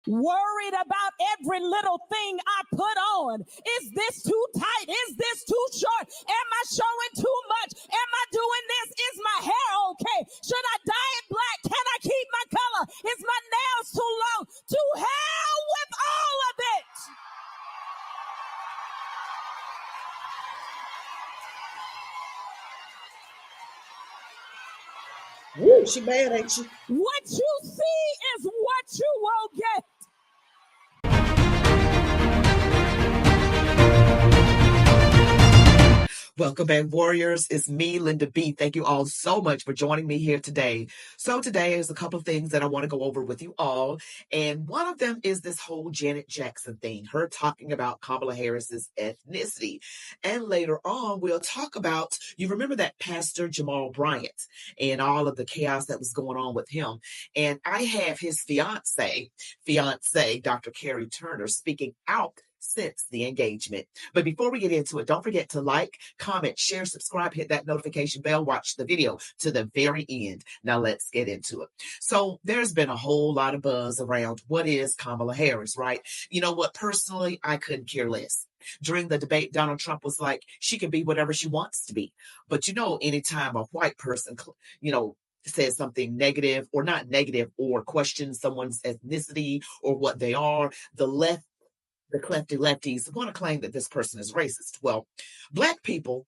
Worried about every little thing I put on. Is this too tight? Is this too short? Am I showing too much? Am I doing this? Is my hair okay? Should I dye it black? Can I keep my color? Is my nails too long? To hell with all of it. Woo, she bad, ain't she? What you see is what you will get. Welcome back, warriors. It's me, Linda B. Thank you all so much for joining me here today. So today is a couple of things that I want to go over with you all. And one of them is this whole Janet Jackson thing, her talking about Kamala Harris's ethnicity. And later on, we'll talk about, you remember that Pastor Jamal Bryant and all of the chaos that was going on with him. And I have his fiance, Dr. Kari Turner, speaking out since the engagement. But before we get into it, don't forget to like, comment, share, subscribe, hit that notification bell, watch the video to the very end. Now let's get into it. So there's been a whole lot of buzz around what is Kamala Harris, right? You know what? Personally, I couldn't care less. During the debate, Donald Trump was like, she can be whatever she wants to be. But anytime a white person, says something negative or not negative or questions someone's ethnicity or what they are, the lefties want to claim that this person is racist. Well, Black people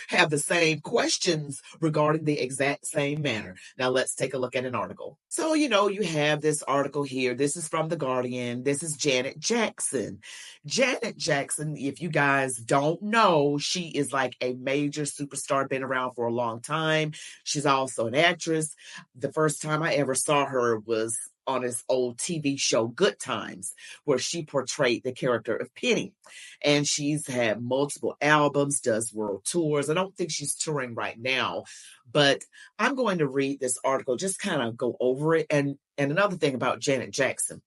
have the same questions regarding the exact same manner. Now, let's take a look at an article. So, you have this article here. This is from The Guardian. This is Janet Jackson. Janet Jackson, if you guys don't know, she is like a major superstar, been around for a long time. She's also an actress. The first time I ever saw her was on his old TV show, Good Times, where she portrayed the character of Penny. And she's had multiple albums, does world tours. I don't think she's touring right now, but I'm going to read this article, just kind of go over it. And another thing about Janet Jackson,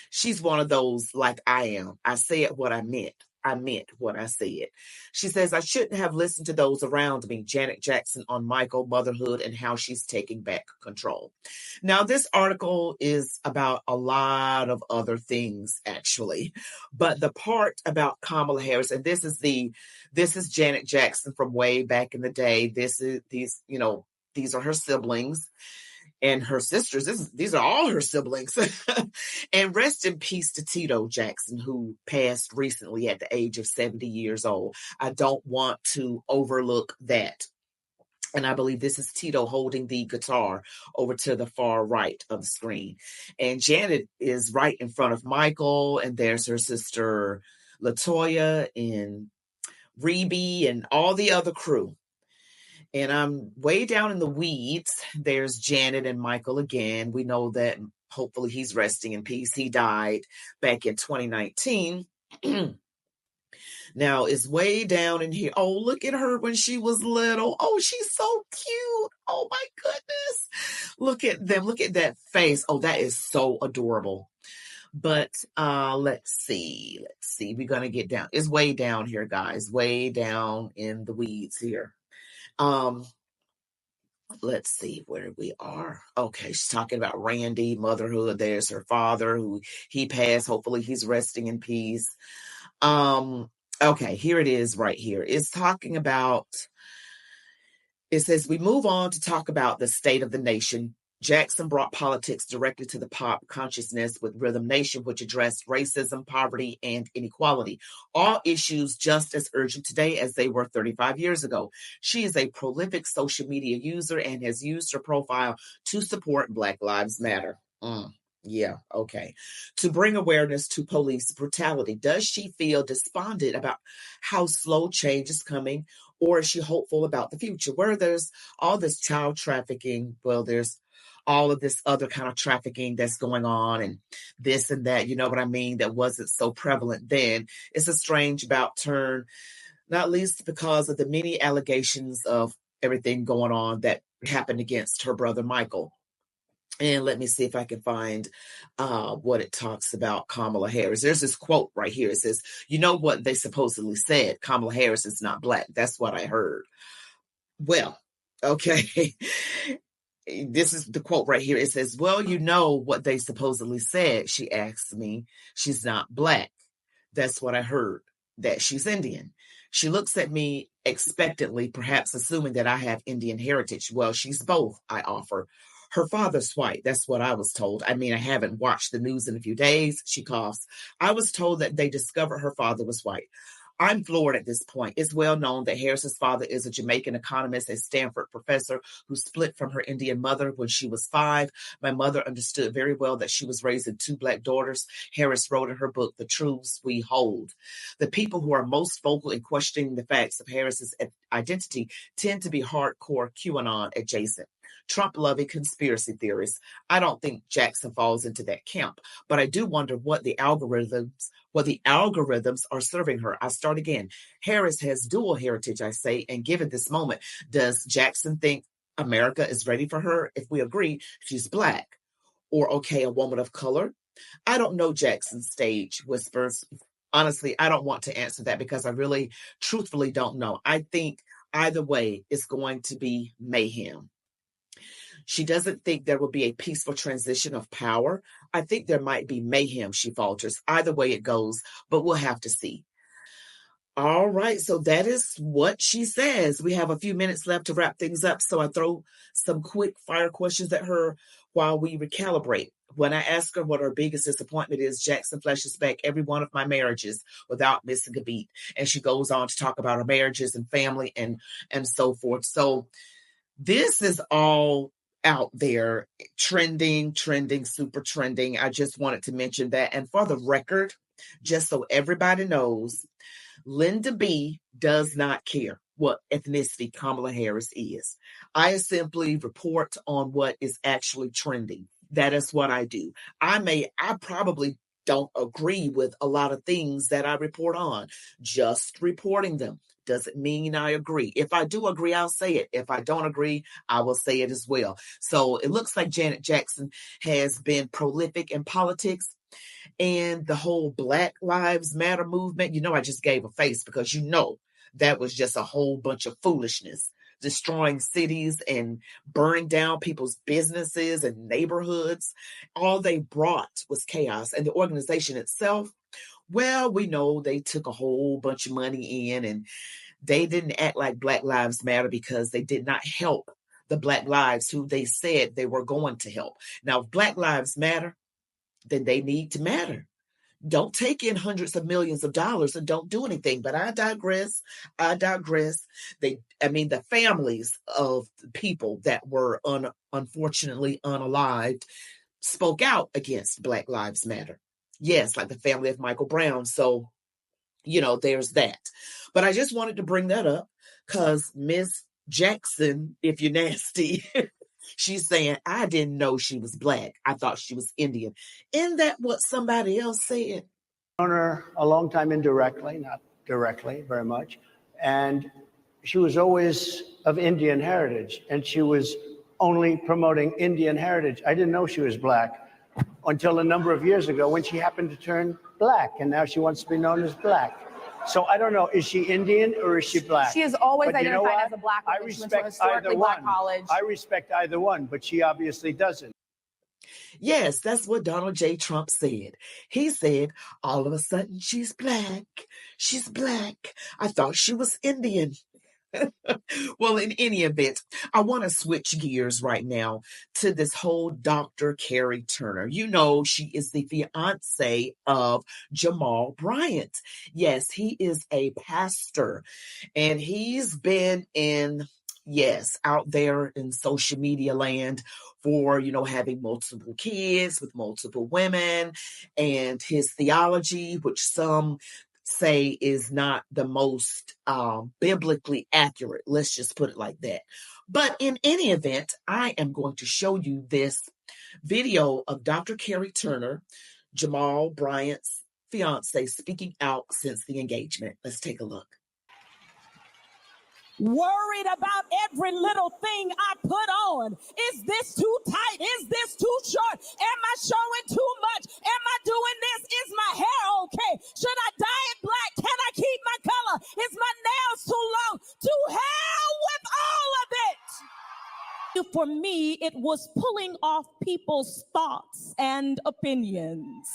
she's one of those like I am. I said what I meant. I meant what I said. She says, I shouldn't have listened to those around me. Janet Jackson on Michael, motherhood, and how she's taking back control. Now, this article is about a lot of other things, actually. But the part about Kamala Harris, and this is Janet Jackson from way back in the day. These are her siblings. And her sisters, these are all her siblings. And rest in peace to Tito Jackson, who passed recently at the age of 70 years old. I don't want to overlook that. And I believe this is Tito holding the guitar over to the far right of the screen. And Janet is right in front of Michael. And there's her sister LaToya and Rebe and all the other crew. And I'm way down in the weeds. There's Janet and Michael again. We know that hopefully he's resting in peace. He died back in 2019. Now it's way down in here. Oh, look at her when she was little. Oh, she's so cute. Oh my goodness. Look at them. Look at that face. Oh, that is so adorable. But let's see. We're going to get down. It's way down here, guys. Way down in the weeds here. Let's see where we are. Okay, she's talking about Randy, motherhood. There's her father, who he passed. Hopefully he's resting in peace. Okay, here it is right here. It's talking about, it says, we move on to talk about the state of the nation. Jackson brought politics directly to the pop consciousness with Rhythm Nation, which addressed racism, poverty, and inequality. All issues just as urgent today as they were 35 years ago. She is a prolific social media user and has used her profile to support Black Lives Matter. Yeah, okay. To bring awareness to police brutality. Does she feel despondent about how slow change is coming, or is she hopeful about the future? Where there's all this child trafficking, well, there's all of this other kind of trafficking that's going on and this and that, you know what I mean, that wasn't so prevalent then. It's a strange about turn, not least because of the many allegations of everything going on that happened against her brother Michael. And let me see if I can find what it talks about Kamala Harris. There's this quote right here. It says, you know what they supposedly said, Kamala Harris is not Black. That's what I heard. Well, okay. this is the quote right here. It says, well, you know what they supposedly said. She asked me. She's not Black. That's what I heard, that she's Indian. She looks at me expectantly, perhaps assuming that I have Indian heritage. Well, she's both, I offer. Her father's white. That's what I was told. I mean, I haven't watched the news in a few days. She coughs. I was told that they discovered her father was white. I'm floored at this point. It's well known that Harris's father is a Jamaican economist and Stanford professor who split from her Indian mother when she was 5. My mother understood very well that she was raising 2 Black daughters. Harris wrote in her book, The Truths We Hold. The people who are most vocal in questioning the facts of Harris's identity tend to be hardcore QAnon adjacent, Trump-loving conspiracy theorists. I don't think Jackson falls into that camp, but I do wonder what the algorithms are serving her. I start again. Harris has dual heritage, I say, and given this moment, does Jackson think America is ready for her? If we agree, she's Black, or okay, a woman of color. I don't know Jackson's stage whispers. Honestly, I don't want to answer that because I really, truthfully don't know. I think either way, it's going to be mayhem. She doesn't think there will be a peaceful transition of power. I think there might be mayhem, she falters. Either way it goes, but we'll have to see. All right, so that is what she says. We have a few minutes left to wrap things up, so I throw some quick fire questions at her while we recalibrate. When I ask her what her biggest disappointment is, Jackson flashes back every one of my marriages without missing a beat. And she goes on to talk about her marriages and family and so forth. So this is all out there, trending, super trending. I just wanted to mention that. And for the record, just so everybody knows, Linda B does not care what ethnicity Kamala Harris is. I simply report on what is actually trending. That is what I do. I probably don't agree with a lot of things that I report on. Just reporting them doesn't mean I agree. If I do agree, I'll say it. If I don't agree, I will say it as well. So it looks like Janet Jackson has been prolific in politics. And the whole Black Lives Matter movement, I just gave a face because that was just a whole bunch of foolishness, destroying cities and burning down people's businesses and neighborhoods. All they brought was chaos. And the organization itself, well, we know they took a whole bunch of money in and they didn't act like Black Lives Matter because they did not help the Black lives who they said they were going to help. Now, if Black Lives Matter, then they need to matter. Don't take in hundreds of millions of dollars and don't do anything. But I digress. The families of people that were unfortunately unalived spoke out against Black Lives Matter. Yes, like the family of Michael Brown. So, there's that. But I just wanted to bring that up because Miss Jackson, if you're nasty, she's saying, I didn't know she was Black. I thought she was Indian. Isn't that what somebody else said? Known her a long time indirectly, not directly very much. And she was always of Indian heritage. And she was only promoting Indian heritage. I didn't know she was Black until a number of years ago when she happened to turn Black. And now she wants to be known as Black. So I don't know, is she Indian or is she Black? She has always identified as a Black woman. I respect either one. I respect either one, but she obviously doesn't. Yes, that's what Donald J. Trump said. He said, all of a sudden, she's Black. She's Black. I thought she was Indian. Well, in any event, I want to switch gears right now to this whole Dr. Kari Turner. She is the fiance of Jamal Bryant. Yes, he is a pastor, and he's been out there in social media land for, having multiple kids with multiple women, and his theology, which some say is not the most biblically accurate. Let's just put it like that. But in any event, I am going to show you this video of Dr. Kari Turner, Jamal Bryant's fiance, speaking out since the engagement. Let's take a look. Worried about every little thing I put on. Is this too tight? Is this too short? Am I showing too much? Am I doing this? Is my hair okay? Should I dye it black? Can I keep my color? Is my nails too long? To hell with all of it. You for me, it was pulling off people's thoughts and opinions.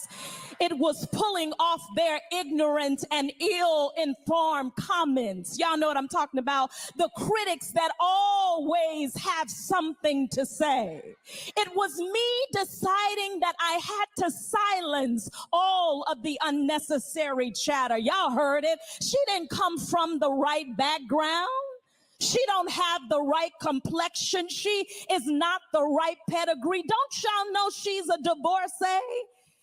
It was pulling off their ignorant and ill-informed comments. Y'all know what I'm talking about. The critics that always have something to say. It was me deciding that I had to silence all of the unnecessary chatter. Y'all heard it. She didn't come from the right background. She don't have the right complexion. She is not the right pedigree. Don't y'all know she's a divorcee?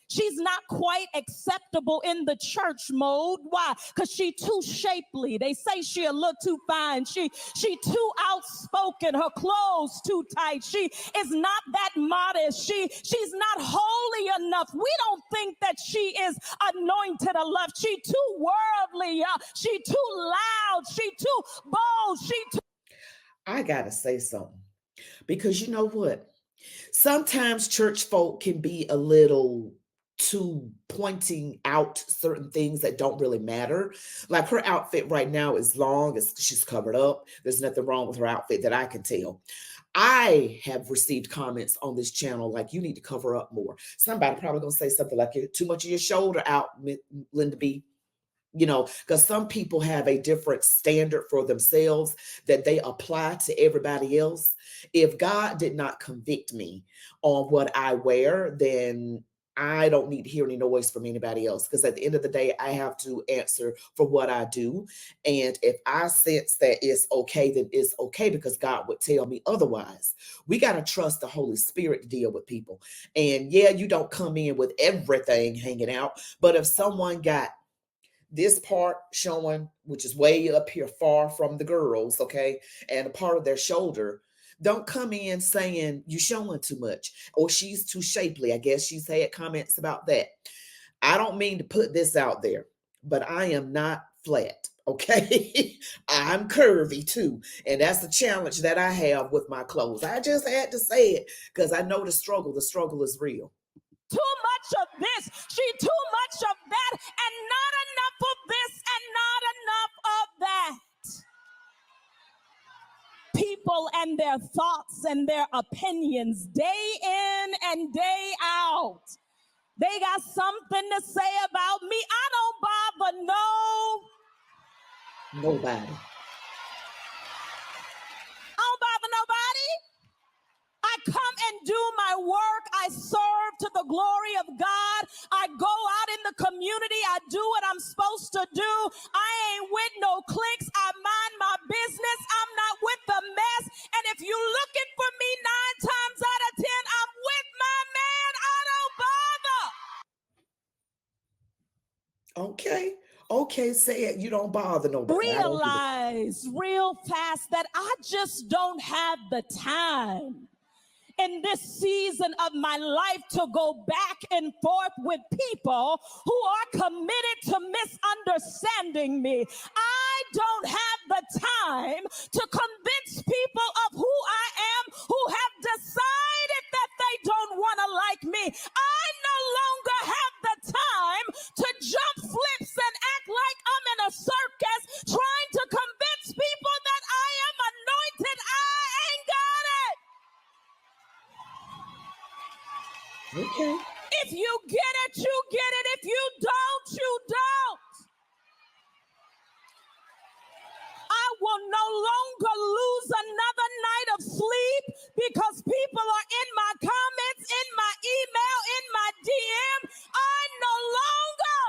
She's not quite acceptable in the church mode. Why? Because she too shapely. They say she a little too fine. She too outspoken. Her clothes too tight. She is not that modest. She's not holy enough. We don't think that she is anointed enough. She too worldly. She too loud. She too bold. I gotta say something, because you know what? Sometimes church folk can be a little too pointing out certain things that don't really matter. Like her outfit right now is long, she's covered up. There's nothing wrong with her outfit that I can tell. I have received comments on this channel like, you need to cover up more. Somebody probably gonna say something like, you're too much of your shoulder out, Linda B. You know, because some people have a different standard for themselves that they apply to everybody else. If God did not convict me on what I wear, then I don't need to hear any noise from anybody else, because at the end of the day, I have to answer for what I do. And if I sense that it's okay, then it's okay, because God would tell me otherwise. We got to trust the Holy Spirit to deal with people. And yeah, you don't come in with everything hanging out, but if someone got this part showing, which is way up here far from the girls, okay, and a part of their shoulder, don't come in saying you're showing too much or she's too shapely. I guess she's had comments about that. I don't mean to put this out there, but I am not flat, okay? I'm curvy too, and that's the challenge that I have with my clothes. I just had to say it because I know the struggle is real. Too much of this, she too much of that, and not enough of this and not enough of that. People and their thoughts and their opinions, day in and day out, they got something to say about me. I don't bother nobody. I don't bother nobody. I come and do my work. I serve to the glory of God. I go out in the community. I do what I'm supposed to do. I ain't with no cliques. I mind my business. I'm not with the mess. And if you're looking for me 9 times out of 10, I'm with my man. I don't bother. Okay, say it. You don't bother nobody. Realize real fast that I just don't have the time in this season of my life to go back and forth with people who are committed to misunderstanding me. I don't have the time to convince people of who I am, who have decided that they don't want to like me. I no longer have the time to jump flips and act like I'm in a circus trying to convince people that I am anointed. I ain't got it. Okay. If you get it, you get it. If you don't, you don't. I will no longer lose another night of sleep because people are in my comments, in my email, in my DM. I no longer.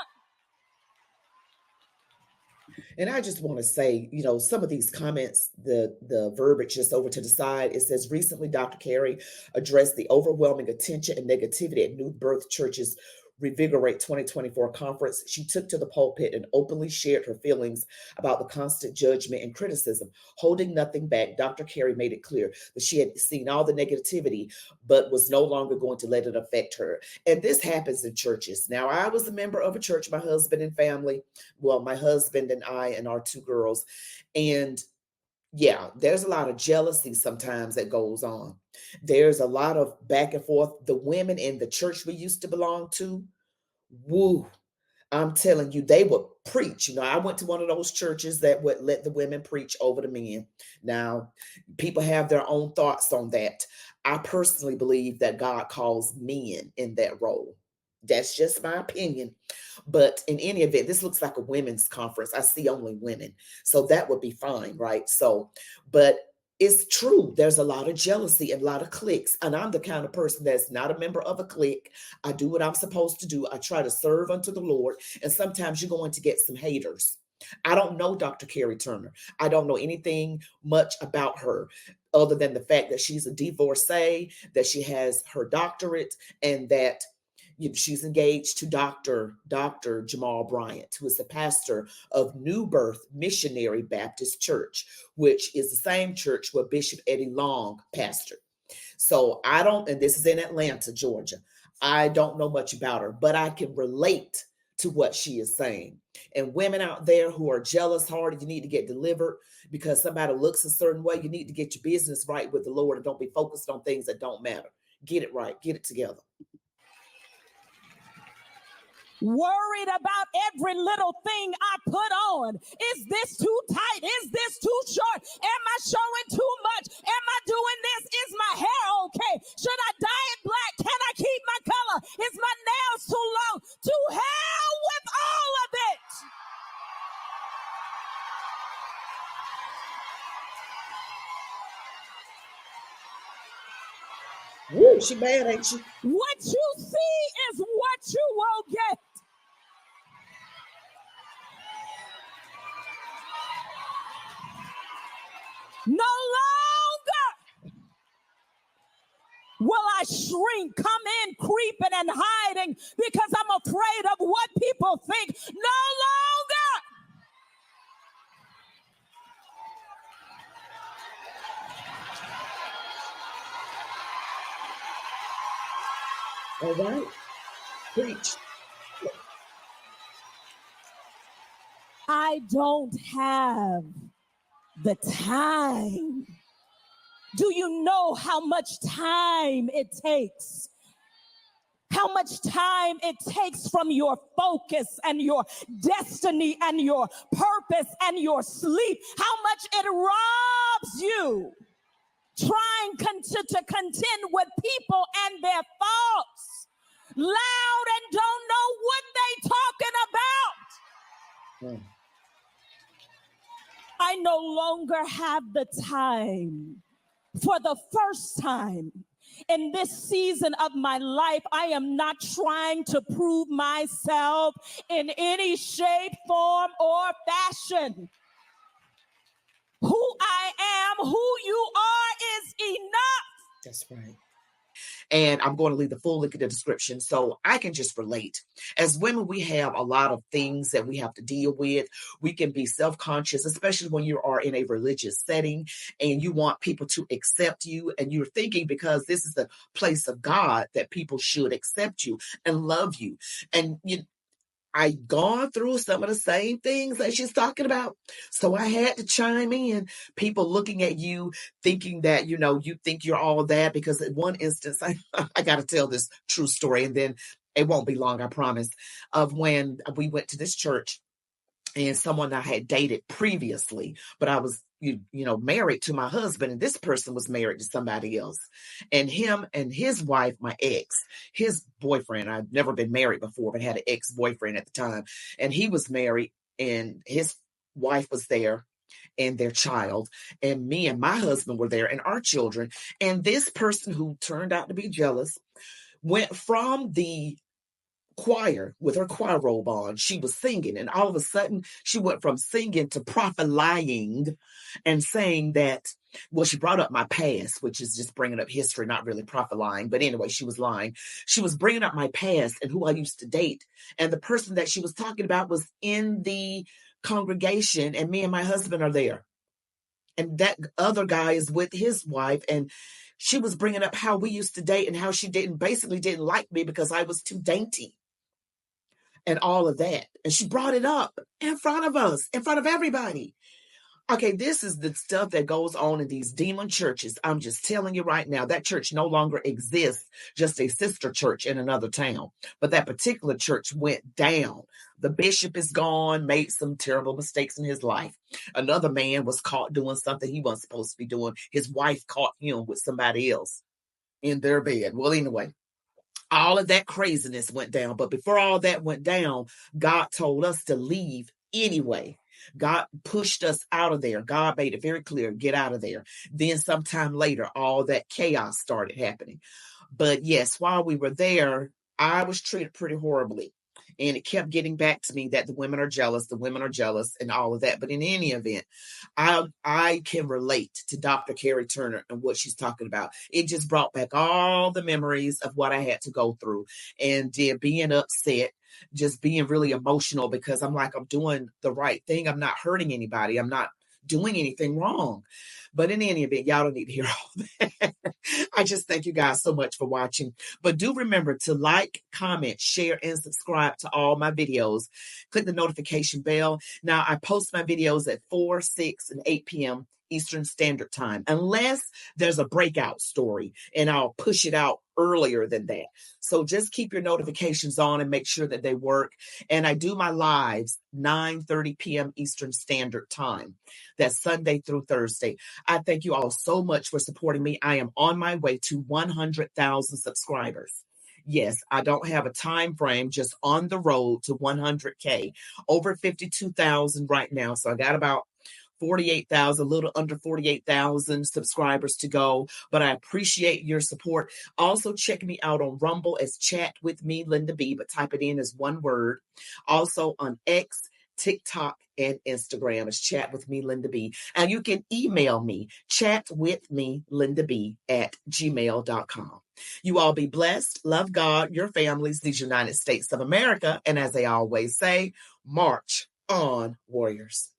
And I just want to say, you know, some of these comments, the verbiage just over to the side, it says, recently, Dr. Kari addressed the overwhelming attention and negativity at New Birth Church's Revigorate 2024 conference. She took to the pulpit and openly shared her feelings about the constant judgment and criticism. Holding nothing back, Dr. Kari made it clear that she had seen all the negativity, but was no longer going to let it affect her. And this happens in churches. Now, I was a member of a church, my husband and family, well, my husband and I and our 2 girls. And yeah, there's a lot of jealousy sometimes that goes on. There's a lot of back and forth. The women in the church we used to belong to, woo, I'm telling you, they would preach. I went to one of those churches that would let the women preach over the men. Now, people have their own thoughts on that. I personally believe that God calls men in that role. That's just my opinion. But in any event, this looks like a women's conference. I see only women. So that would be fine, right? So, but it's true. There's a lot of jealousy and a lot of cliques. And I'm the kind of person that's not a member of a clique. I do what I'm supposed to do. I try to serve unto the Lord. And sometimes you're going to get some haters. I don't know Dr. Kari Turner. I don't know anything much about her other than the fact that she's a divorcee, that she has her doctorate, and that she's engaged to Dr. Jamal Bryant, who is the pastor of New Birth Missionary Baptist Church, which is the same church where Bishop Eddie Long pastored. So I don't, and this is in Atlanta, Georgia. I don't know much about her, but I can relate to what she is saying. And women out there who are jealous hearted, you need to get delivered because somebody looks a certain way. You need to get your business right with the Lord and don't be focused on things that don't matter. Get it right. Get it together. Worried about every little thing I put on. Is this too tight? Is this too short? Am I showing too much? Am I doing this? Is my hair okay? Should I dye it black? Can I keep my color? Is my nails too long? To hell with all of it. Woo, she mad, ain't she? What you see is what you will get. No longer will I shrink, come in creeping and hiding because I'm afraid of what people think. No longer. All right. Preach. I don't have the time. Do you know how much time it takes? How much time it takes from your focus and your destiny and your purpose and your sleep? How much it robs you trying to contend with people and their thoughts, loud and don't know what they talking about. I no longer have the time. For the first time in this season of my life, I am not trying to prove myself in any shape, form, or fashion. Who I am, who you are is enough. That's right. And I'm going to leave the full link in the description so I can just relate. As women, we have a lot of things that we have to deal with. We can be self-conscious, especially when you are in a religious setting and you want people to accept you. And you're thinking because this is the place of God that people should accept you and love you. And I've gone through some of the same things that she's talking about. So I had to chime in. People looking at you, thinking that, you think you're all that, because in one instance, I got to tell this true story, and then it won't be long, I promise, of when we went to this church and someone I had dated previously, but I was, married to my husband, and this person was married to somebody else. And him and his wife, my ex, his boyfriend, I'd never been married before, but had an ex-boyfriend at the time. And he was married, and his wife was there, and their child, and me and my husband were there, and our children. And this person, who turned out to be jealous, went from the choir with her choir robe on. She was singing, and all of a sudden she went from singing to prophesying and saying that, well, she brought up my past, which is just bringing up history, not really prophesying. But anyway, she was lying. She was bringing up my past and who I used to date. And the person that she was talking about was in the congregation, and me and my husband are there. And that other guy is with his wife, and she was bringing up how we used to date and how she basically didn't like me because I was too dainty and all of that. And she brought it up in front of us, in front of everybody. Okay, this is the stuff that goes on in these demon churches. I'm just telling you right now, that church no longer exists, just a sister church in another town. But that particular church went down. The bishop is gone, made some terrible mistakes in his life. Another man was caught doing something he wasn't supposed to be doing. His wife caught him with somebody else in their bed. Well, anyway, all of that craziness went down. But before all that went down, God told us to leave anyway. God pushed us out of there. God made it very clear, get out of there. Then sometime later, all that chaos started happening. But yes, while we were there, I was treated pretty horribly. And it kept getting back to me that the women are jealous, and all of that. But in any event, I can relate to Dr. Kari Turner and what she's talking about. It just brought back all the memories of what I had to go through, and being upset, just being really emotional, because I'm like, I'm doing the right thing. I'm not hurting anybody. I'm not doing anything wrong. But in any event, y'all don't need to hear all that. I just thank you guys so much for watching. But do remember to like, comment, share, and subscribe to all my videos. Click the notification bell. Now, I post my videos at 4, 6, and 8 p.m. Eastern Standard Time, unless there's a breakout story, and I'll push it out earlier than that. So just keep your notifications on and make sure that they work. And I do my lives 9:30 p.m. Eastern Standard Time. That's Sunday through Thursday. I thank you all so much for supporting me. I am on my way to 100,000 subscribers. Yes, I don't have a time frame, just on the road to 100K. Over 52,000 right now. So I got about 48,000, a little under 48,000 subscribers to go. But I appreciate your support. Also, check me out on Rumble as ChatWithMeLindaB, but type it in as one word. Also on X, TikTok, and Instagram as ChatWithMeLindaB. And you can email me, ChatWithMeLindaB@gmail.com. You all be blessed. Love God, your families, these United States of America. And as they always say, march on, warriors.